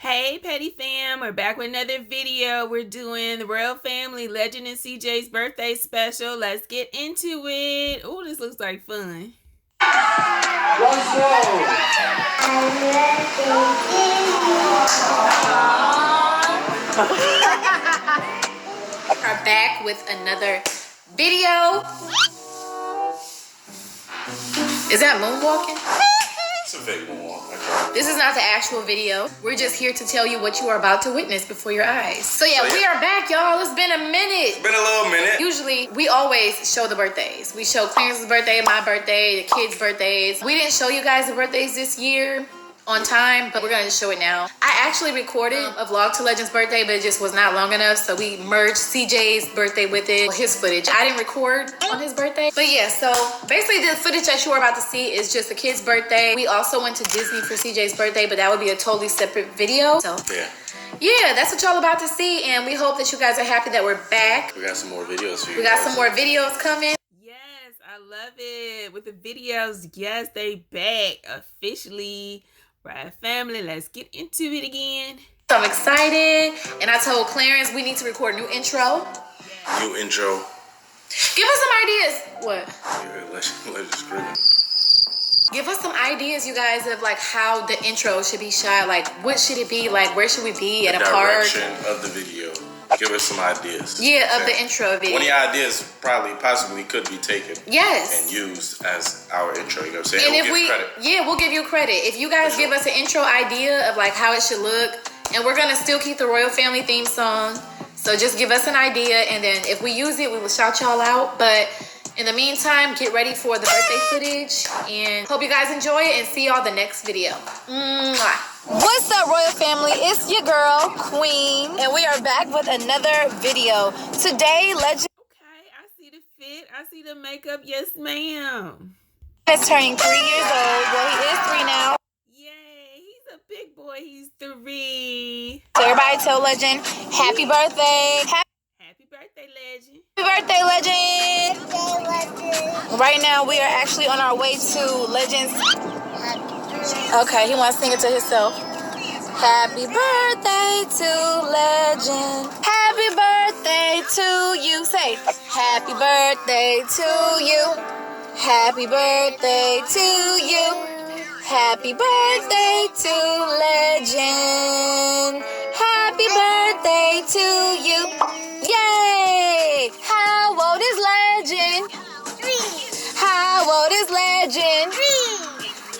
Hey Petty Fam, we're back with another video. We're doing the Royal Family Legend and CJ's birthday special. Let's get into it. Oh, this looks like fun. Let's go! Are back with another video. Is that moonwalking? It's a fake moonwalk. This is not the actual video. We're just here to tell you what you are about to witness before your eyes. So yeah, we are back, y'all. It's been a minute. It's been a little minute. Usually, we always show the birthdays. We show Clarence's birthday, my birthday, the kids' birthdays. We didn't show you guys the birthdays this year on time, but we're gonna show it now. I actually recorded a vlog to Legend's birthday, but it just was not long enough, so we merged CJ's birthday with it, his footage. I didn't record on his birthday, but yeah, so basically the footage that you are about to see is just the kid's birthday. We also went to Disney for CJ's birthday, but that would be a totally separate video. So yeah, that's what y'all about to see, and we hope that you guys are happy that we're back. We got some more videos for you. We got some more videos coming. Yes, I love it. With the videos, yes, they back officially. Right, family, let's get into it again. So I'm excited, and I told Clarence we need to record a new intro. New intro. Give us some ideas. What? Yeah, let's scream. Give us some ideas, you guys, of like how the intro should be shot. Like, what should it be? Like, where should we be at a park? Direction of the video. Give us some ideas. Yeah, of the intro video. One of your ideas possibly could be taken. Yes. And used as our intro. You know what I'm saying? And we'll if we'll give you credit. If you guys give us an intro idea of like how it should look, and we're gonna still keep the Royal Family theme song. So just give us an idea, and then if we use it, we will shout y'all out. But in the meantime, get ready for the birthday footage, and hope you guys enjoy it, and see y'all the next video. Mwah. What's up, Royal Family? It's your girl, Queen, and we are back with another video. Today, Legend I see the fit. I see the makeup. Yes, ma'am. is turning 3 years old. Well, he is 3 now. Yay, he's a big boy. He's 3. So everybody tell Legend, happy birthday. Happy birthday, Legend. Happy birthday, Legend. Right now, we are actually on our way to Legend's. Okay, he wants to sing it to himself. Happy birthday to Legend. Happy birthday to you. Say, happy birthday to you. Happy birthday to you. Happy birthday to Legend. Happy birthday to you. Yay! How old is Legend? 3. How old is Legend? 3.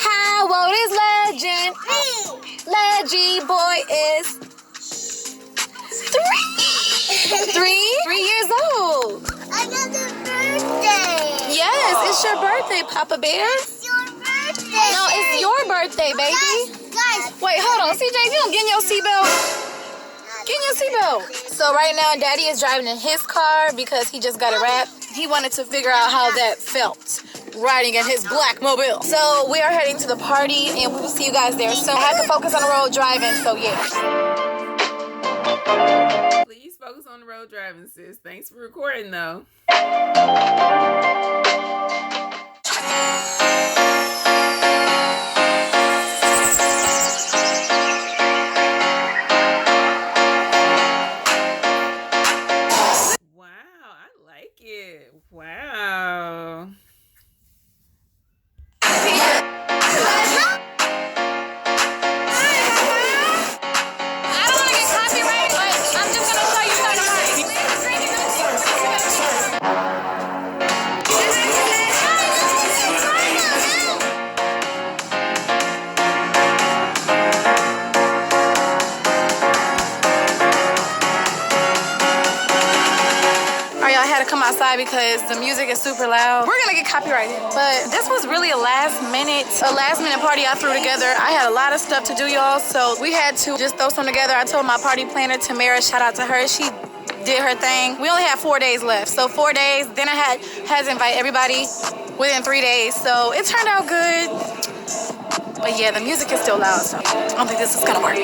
How old is Legend? 3. Leggy boy is 3. 3 years old. Another birthday. Yes, it's your birthday, Papa Bear. It's your birthday. No, it's your birthday, baby. Guys. Wait, hold on. CJ, if you don't get in your seatbelt, get in your seatbelt. So right now, Daddy is driving in his car because he just got it wrapped. He wanted to figure out how that felt riding in his black mobile. So we are heading to the party, and we will see you guys there soon. I have to focus on the road driving, so yeah. Please focus on the road driving, sis. Thanks for recording, though. Wow. Come outside because the music is super loud. We're gonna get copyrighted. But this was really a last minute party I threw together. I had a lot of stuff to do, y'all, so we had to just throw some together. I told my party planner, Tamara, shout out to her. She did her thing. We only had 4 days left, so 4 days. Then I had to invite everybody within 3 days, so it turned out good. But yeah, the music is still loud, so I don't think this is gonna work.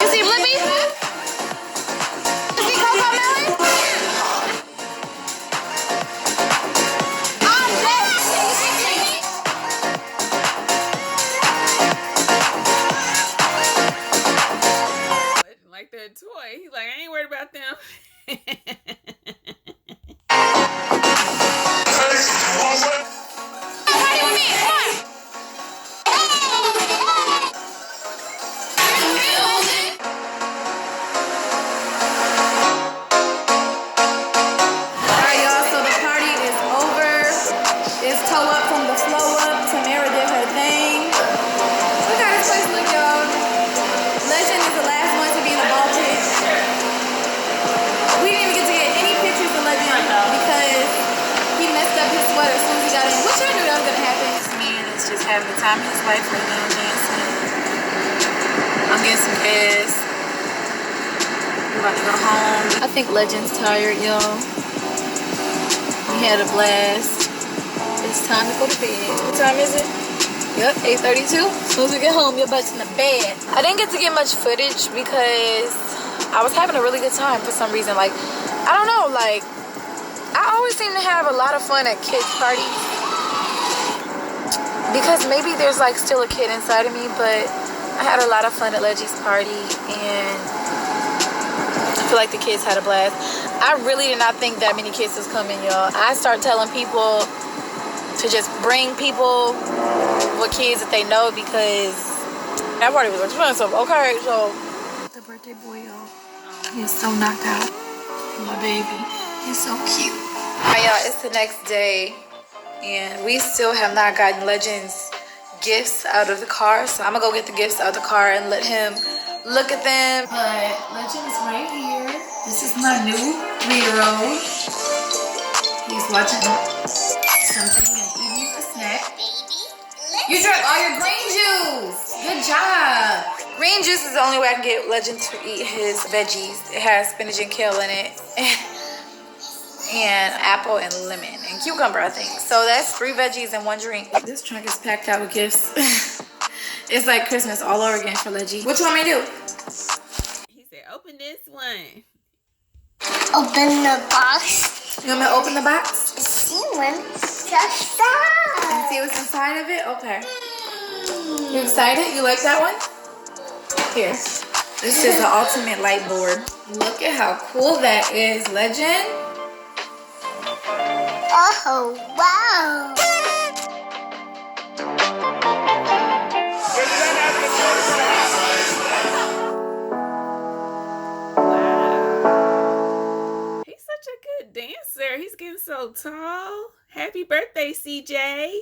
See, look toy. He's like, I ain't worried about them. Party with me, come on. Alright, y'all, so the party is over. It's toe up from the flow up. Tamara did her thing. Look how this place look, y'all. Legend is the last one to be in the ball pit. We didn't even get to get any pictures of Legend because he messed up his sweater as soon as he got in. What y'all knew that was gonna happen? This man is just having the time of his life right now, dancing. I'm getting some gas. We're about to go home. I think Legend's tired, y'all. We had a blast. It's time to go to bed. What time is it? Yep, 8:32. As soon as we get home, your butt's in the bed. I didn't get to get much footage because I was having a really good time for some reason. Like, I don't know, like, I always seem to have a lot of fun at kids' parties. Because maybe there's like still a kid inside of me, but I had a lot of fun at Leggie's party and I feel like the kids had a blast. I really did not think that many kids was coming, y'all. I start telling people to just bring people with kids that they know because that party was expensive. Okay, so the birthday boy, y'all, he's so knocked out. My baby, he's so cute. Alright, y'all, it's the next day and we still have not gotten Legend's gifts out of the car, so I'm gonna go get the gifts out of the car and let him look at them. But Legend is right here. This is my new 3-year-old. He's watching something and eating a snack. You drank all your green juice. Good job. Green juice is the only way I can get Legend to eat his veggies. It has spinach and kale in it. And apple and lemon and cucumber, I think. So that's 3 veggies and 1 drink. This trunk is packed out with gifts. It's like Christmas all over again for Leggy. What you want me to do? He said, open this one. Open the box. You want me to open the box? See what's inside. And see what's inside of it? Okay. You excited? You like that one? Here. This is the ultimate light board. Look at how cool that is, Legend. Oh, wow. Wow. He's such a good dancer. He's getting so tall. Happy birthday, CJ.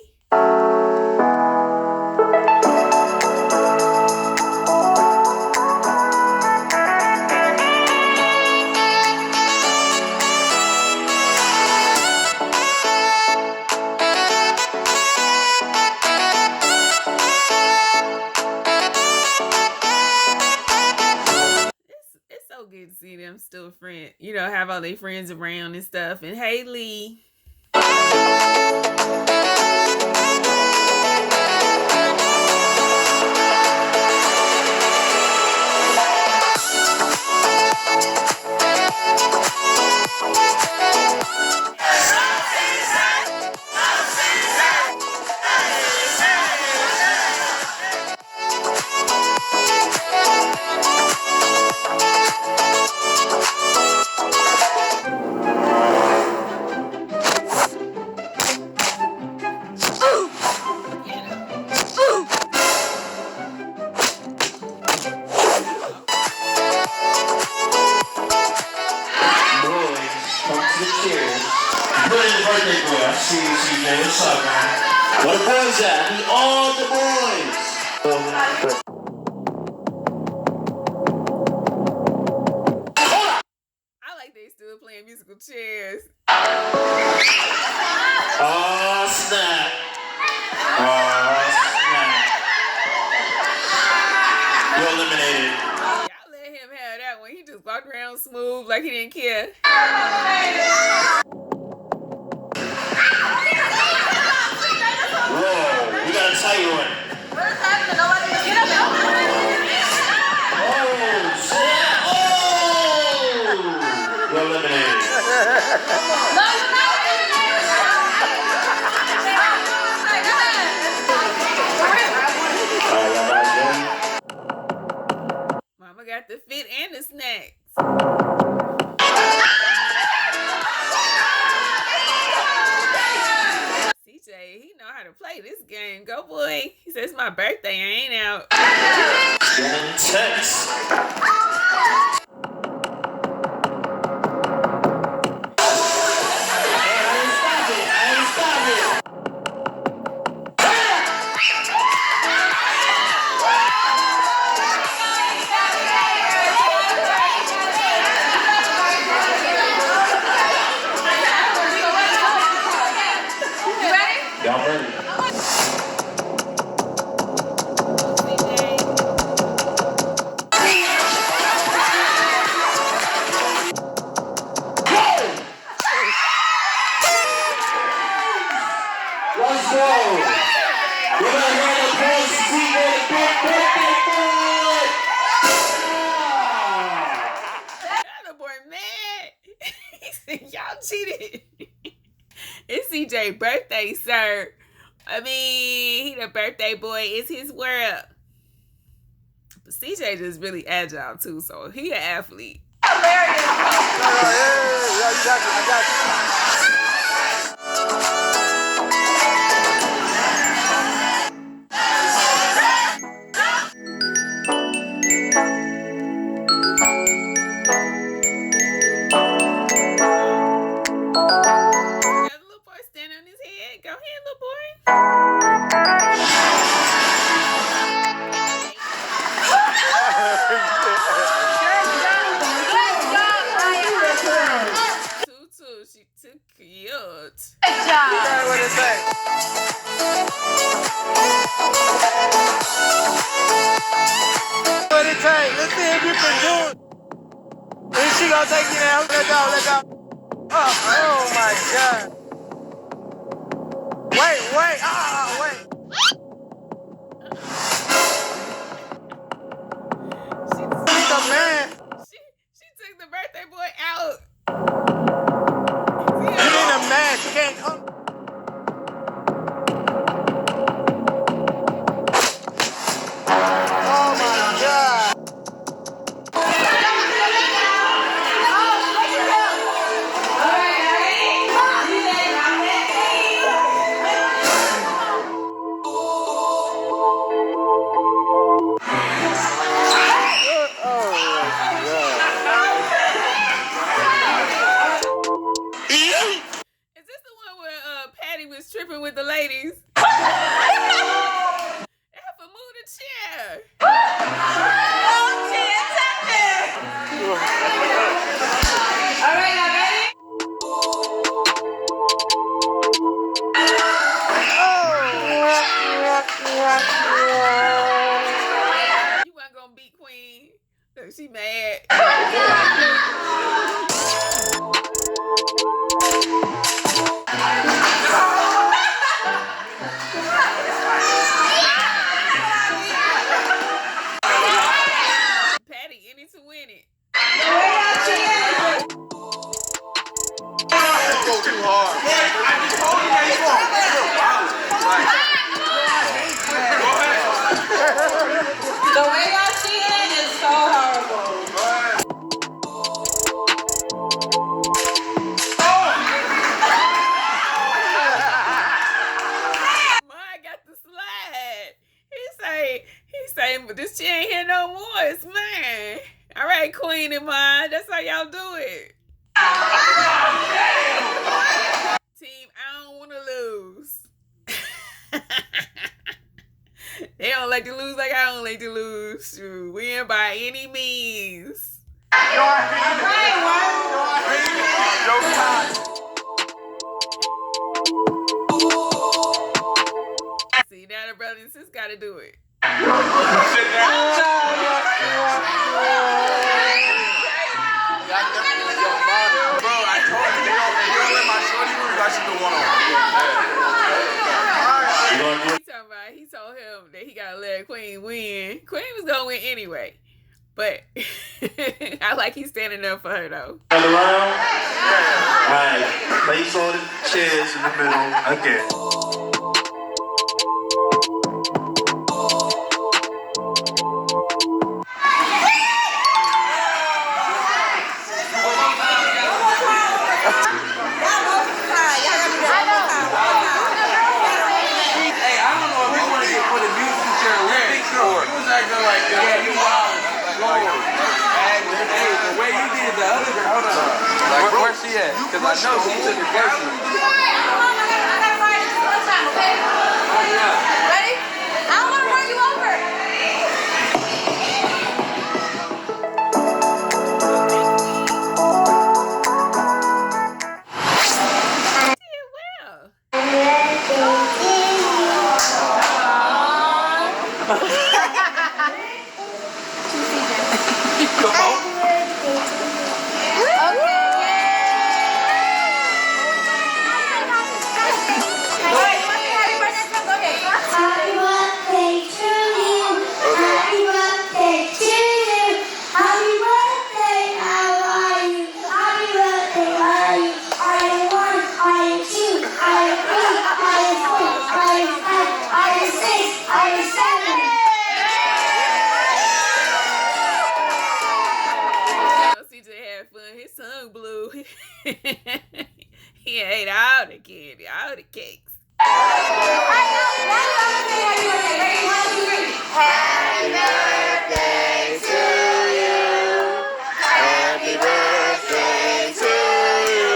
It's so good to see them still friends. You know, have all their friends around and stuff. And Haley. What's up, man? Where the boys at? I need all the boys. I like they still playing musical chairs. Oh, snap. Oh, snap. You're eliminated. Y'all let him have that one. He just walked around smooth like he didn't care. Whoa, we got a tight one. What's happening? Nobody is getting up. Oh, snap. Oh! You're eliminated. Mama Mama got the fit and the snacks. CJ, he know how to play this game. Go, boy. He says, it's my birthday. I ain't out. Intense. Y'all ready? Let's go. We're gonna run a post see the big birthday boy. The boy mad. He said, y'all cheated. It's CJ's birthday, sir. I mean, he the birthday boy. It's his world. But CJ just really agile too, so he an athlete. Yeah, you got you. I got you. Got a little boy standing on his head. Go ahead, little boy. Tutu, she too cute. What is that? What it take? Let's see if you can do it. Is she gonna take you now? Let go, let go. Oh my God. Wait. Wait. He's a man. She took the birthday boy out. You need a man. She can't come. Oh my God. Is this the one where Patty was tripping with the ladies? Alpha, move the chair. You weren't gonna beat Queen. Look, she mad. Patty, in it to win it. Go too hard. The way y'all cheating is so horrible. Mine got the slide. He say, but this shit ain't here no more. It's mine. All right, Queen and mine. That's how y'all do it. Team, I don't want to lose. They don't like to lose like I don't like to lose. Shoot, win by any means. See, now the brother and sis got to do it. Bro, I told you, they don't let my shorty move. I should do one-on-one. He told him that he gotta let Queen win. Queen was gonna win anyway. But I like he's standing up for her though. Turn around. Alright. Place all the chairs in the middle. Again. Yeah, because I know she took it personally. I gotta ride it one time, okay? Ready? I don't want to run you over. His tongue blew. He ate all the candy, all the cakes. Happy birthday to you. Happy birthday to you.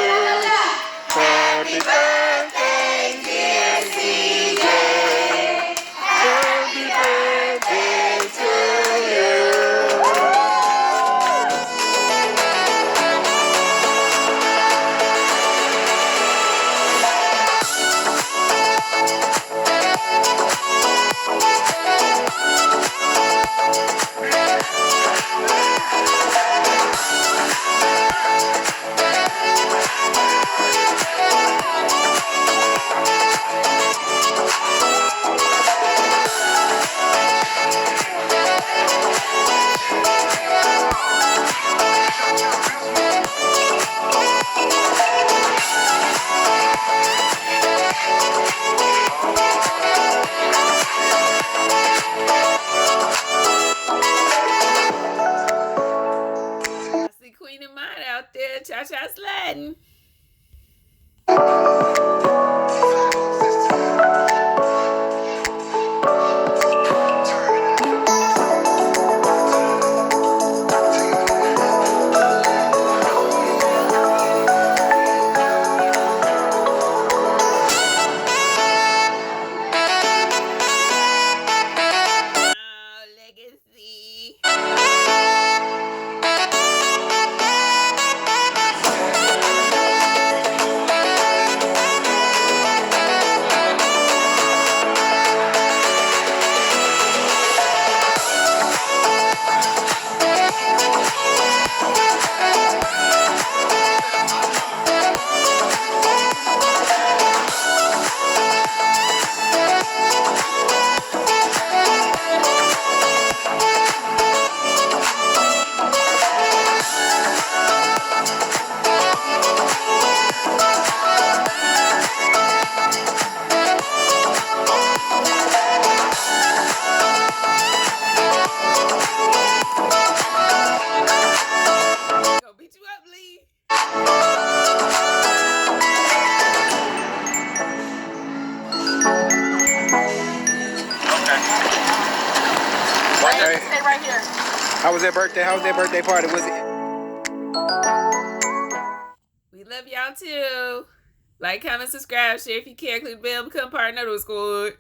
Happy birthday, dear CJ. Happy birthday to you. Queen of mine out there, cha-cha sliding. Stay right here. How was that birthday? How was that birthday party? Was it? We love y'all too. Like, comment, subscribe, share if you can. Click the bell, become part of the squad.